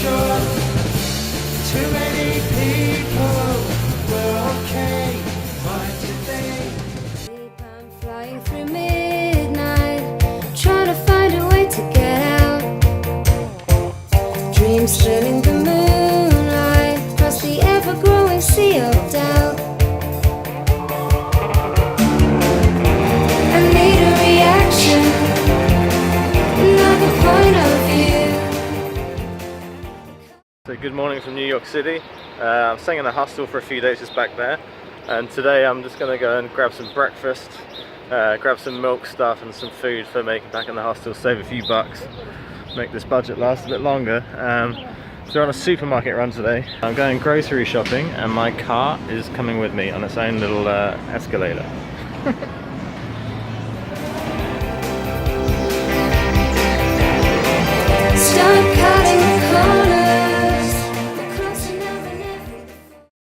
sure. Too many people were okay. Why did they? I'm flying through midnight, trying to find a way to get out. Dreams filling the moonlight, across the ever-growing sea of doubt. I need a reaction, another point of view. So good morning from New York City. I'm staying in a hostel for a few days just back there, and today I'm just going to go and grab some breakfast, grab some milk stuff and some food for making back in the hostel, save a few bucks, make this budget last a bit longer. So we're on a supermarket run today. I'm going grocery shopping and my car is coming with me on its own little escalator. Start cutting the corners.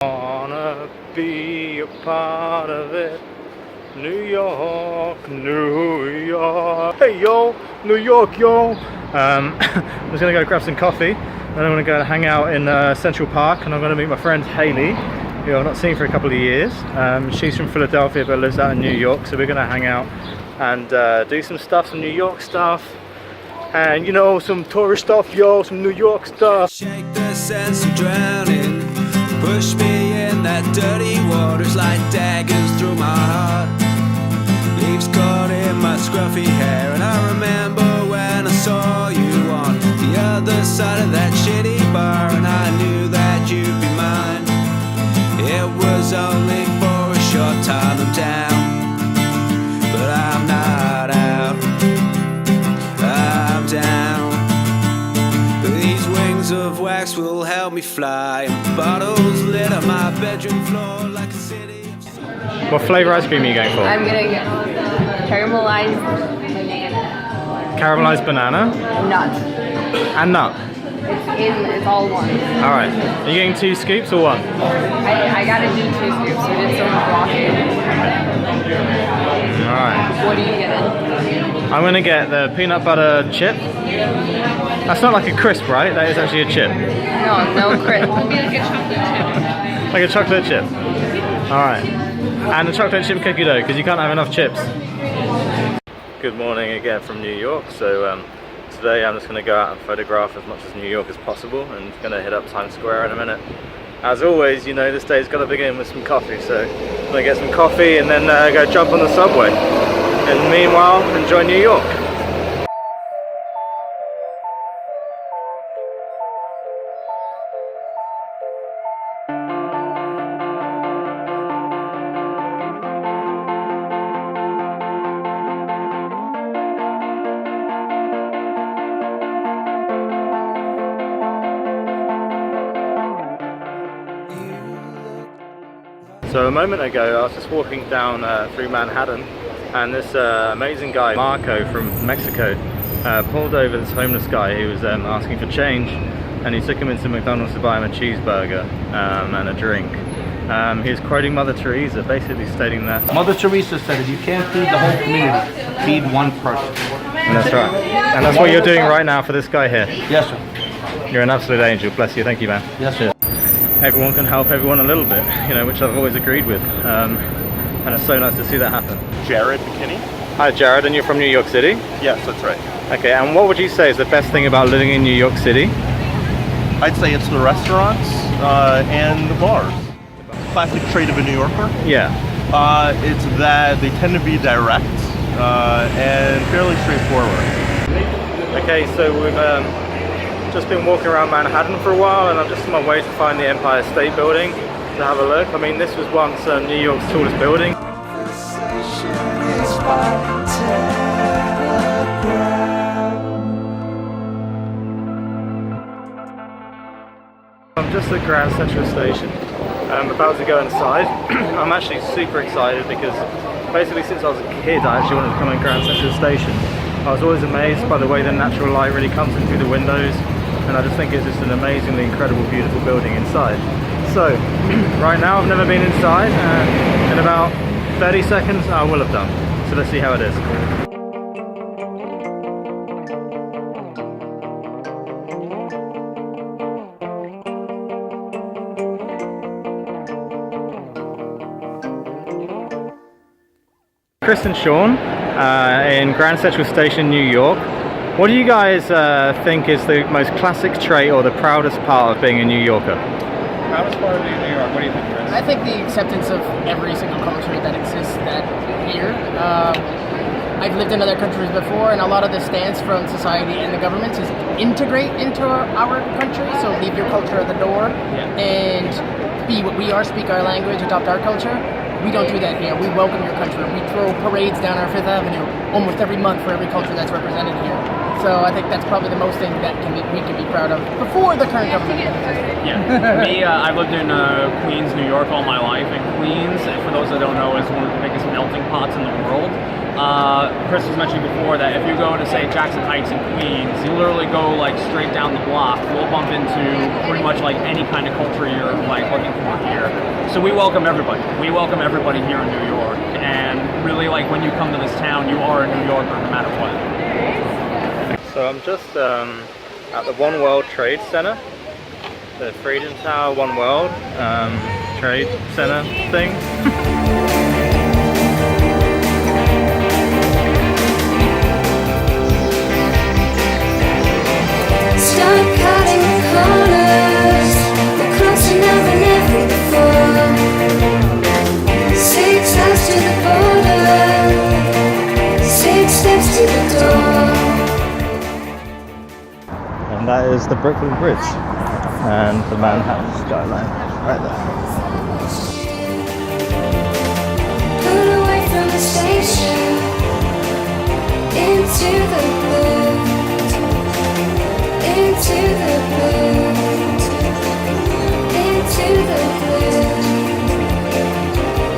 Wanna be a part of it. New York, New York. Hey yo, New York yo. I'm just gonna go grab some coffee, and I'm gonna go hang out in Central Park, and I'm gonna meet my friend Haley, who I've not seen for a couple of years. She's from Philadelphia but lives out in New York, so we're gonna hang out and do some stuff, some New York stuff, and you know, some tourist stuff, yo, some New York stuff. Shake the sense of drowning. Push me in that dirty waters like daggers through my heart. Leaves caught in my scruffy hair, and I remember when I saw you on the other side of that shitty bar, and I knew that you'd be mine. It was only for a short time. I'm down, but I'm not out. I'm down. These wings of wax will help me fly. Bottles lit on my bedroom floor like a city. What flavour ice cream are you going for? I'm gonna get caramelized banana. Caramelized banana Nut. and nut. It's all one. Alright. Are you getting 2 scoops or 1? I gotta do 2 scoops. We did so much walking. Alright. What are you getting? I'm gonna get the peanut butter chip. That's not like a crisp, right? That is actually a chip. No crisp. Like a chocolate chip. Alright. And a chocolate chip cookie dough, because you can't have enough chips. Good morning again from New York. So today I'm just going to go out and photograph as much as New York as possible, and going to hit up Times Square in a minute. As always, you know, this day's got to begin with some coffee, so I'm going to get some coffee and then go jump on the subway. And meanwhile, enjoy New York. So a moment ago I was just walking down through Manhattan, and this amazing guy, Marco from Mexico, pulled over this homeless guy who was asking for change, and he took him into McDonald's to buy him a cheeseburger and a drink. He was quoting Mother Teresa, basically stating that Mother Teresa said if you can't feed the whole community, feed one person. and that's right. And that's what you're doing right now for this guy here. Yes, sir. You're an absolute angel. Bless you. Thank you, man. Yes, sir. Everyone can help everyone a little bit, you know, which I've always agreed with, and it's so nice to see that happen. Jared McKinney? Hi Jared, and you're from New York City? Yes, that's right. Okay, and what would you say is the best thing about living in New York City? I'd say it's the restaurants and the bars. Classic trait of a New Yorker. Yeah. It's that they tend to be direct and fairly straightforward. Okay, so we've just been walking around Manhattan for a while, and I'm just on my way to find the Empire State Building to have a look. I mean, this was once New York's tallest building. I'm just at Grand Central Station. I'm about to go inside. I'm actually super excited because basically since I was a kid I actually wanted to come in Grand Central Station. I was always amazed by the way the natural light really comes in through the windows, and I just think it's just an amazingly incredible, beautiful building inside. So right now I've never been inside, and in about 30 seconds I will have done. So let's see how it is. Chris and Sean in Grand Central Station, New York. What do you guys think is the most classic trait or the proudest part of being a New Yorker? Proudest part of being New York, what do you think, Chris? I think the acceptance of every single culture that exists here. I've lived in other countries before, and a lot of the stance from society and the government is integrate into our country, so leave your culture at the door and be what we are, speak our language, adopt our culture. We don't do that here. We welcome your country. We throw parades down our Fifth Avenue almost every month for every culture that's represented here. So I think that's probably the most thing that we can be proud of before the current government. Yeah, me, I've lived in Queens, New York all my life, and Queens, for those that don't know, is one of the biggest melting pots in the world. Chris was mentioning before that if you go to, say, Jackson Heights in Queens, you literally go like straight down the block, you'll bump into pretty much like any kind of culture you're like looking for here. So we welcome everybody. We welcome everybody here in New York, and really like when you come to this town, you are a New Yorker no matter what. So I'm just at the One World Trade Center, the Freedom Tower One World Trade Center thing. Start cutting corners, we're closer now than ever before. 6 steps to the border, 6 steps to the door. And that is the Brooklyn Bridge and the Manhattan skyline right there. Pull away from the station, into the blue. Into the blue, into the blue,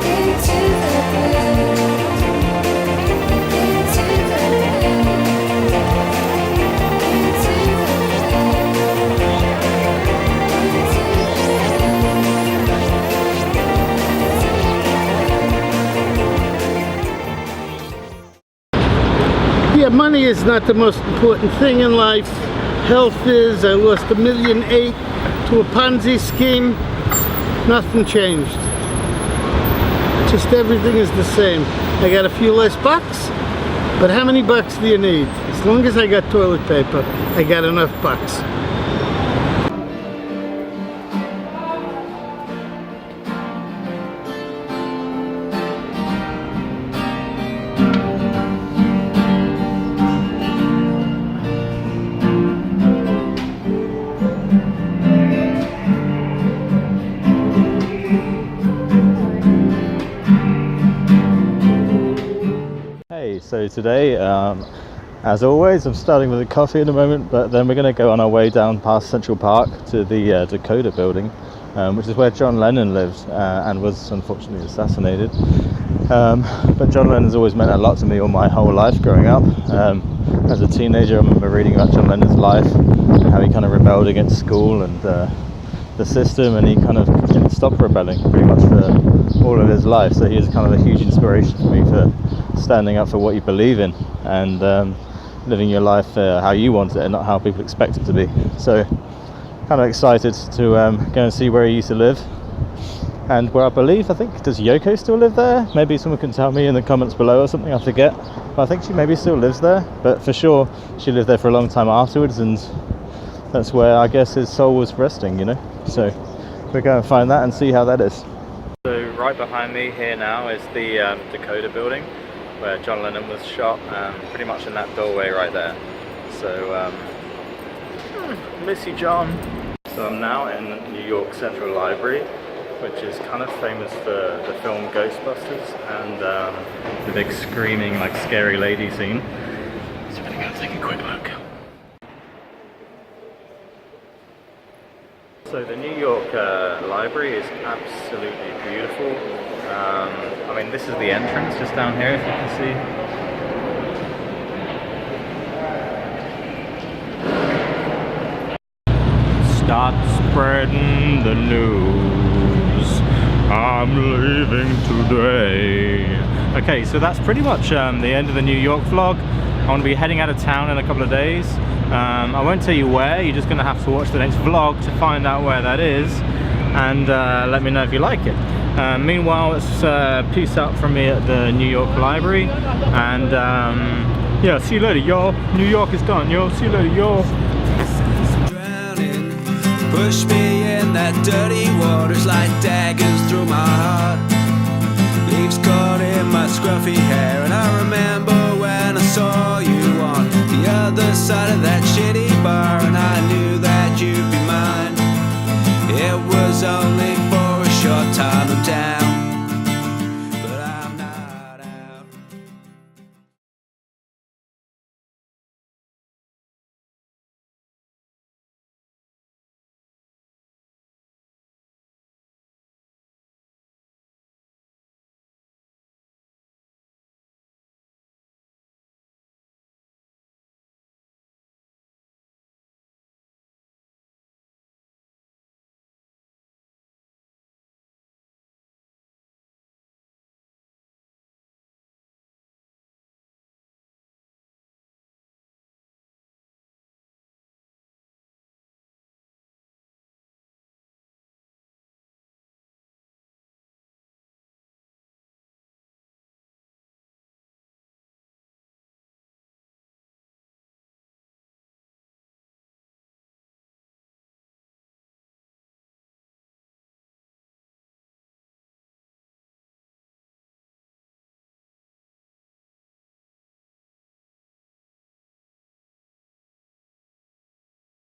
into the blue, into the Yeah, money is not the most important thing in life. Health is. I lost $1.8 million to a Ponzi scheme. Nothing changed. Just everything is the same. I got a few less bucks, but how many bucks do you need? As long as I got toilet paper, I got enough bucks. So today, as always, I'm starting with a coffee in a moment, but then we're going to go on our way down past Central Park to the Dakota building, which is where John Lennon lived and was unfortunately assassinated. But John Lennon's always meant a lot to me all my whole life growing up. As a teenager, I remember reading about John Lennon's life, how he kind of rebelled against school and the system, and he kind of didn't stop rebelling pretty much for all of his life. So he is kind of a huge inspiration for me for standing up for what you believe in and living your life how you want it and not how people expect it to be. So kind of excited to go and see where he used to live and where I think, does Yoko still live there? Maybe someone can tell me in the comments below or something, I forget. But I think she maybe still lives there, but for sure she lived there for a long time afterwards, and that's where I guess his soul was resting, you know. So we're going to find that and see how that is. So right behind me here now is the Dakota building where John Lennon was shot, pretty much in that doorway right there. So miss you, John. So I'm now in New York Central Library, which is kind of famous for the film Ghostbusters and the big screaming, like, scary lady scene. So we're gonna go take a quick look. So the New York Library is absolutely beautiful. I mean, this is the entrance just down here, if you can see. Start spreading the news, I'm leaving today. Okay, so that's pretty much the end of the New York vlog. I'm going to be heading out of town in a couple of days. I won't tell you where, you're just going to have to watch the next vlog to find out where that is, and let me know if you like it. Meanwhile, it's peace out from me at the New York Library, and yeah, see you later, y'all. New York is done, yo. See you later, y'all. Drowning, push me in that dirty waters like daggers through my heart. Leaves caught in my scruffy hair, and I remember when I saw you on the other side of that shitty bar, and I knew that you'd be mine. It was only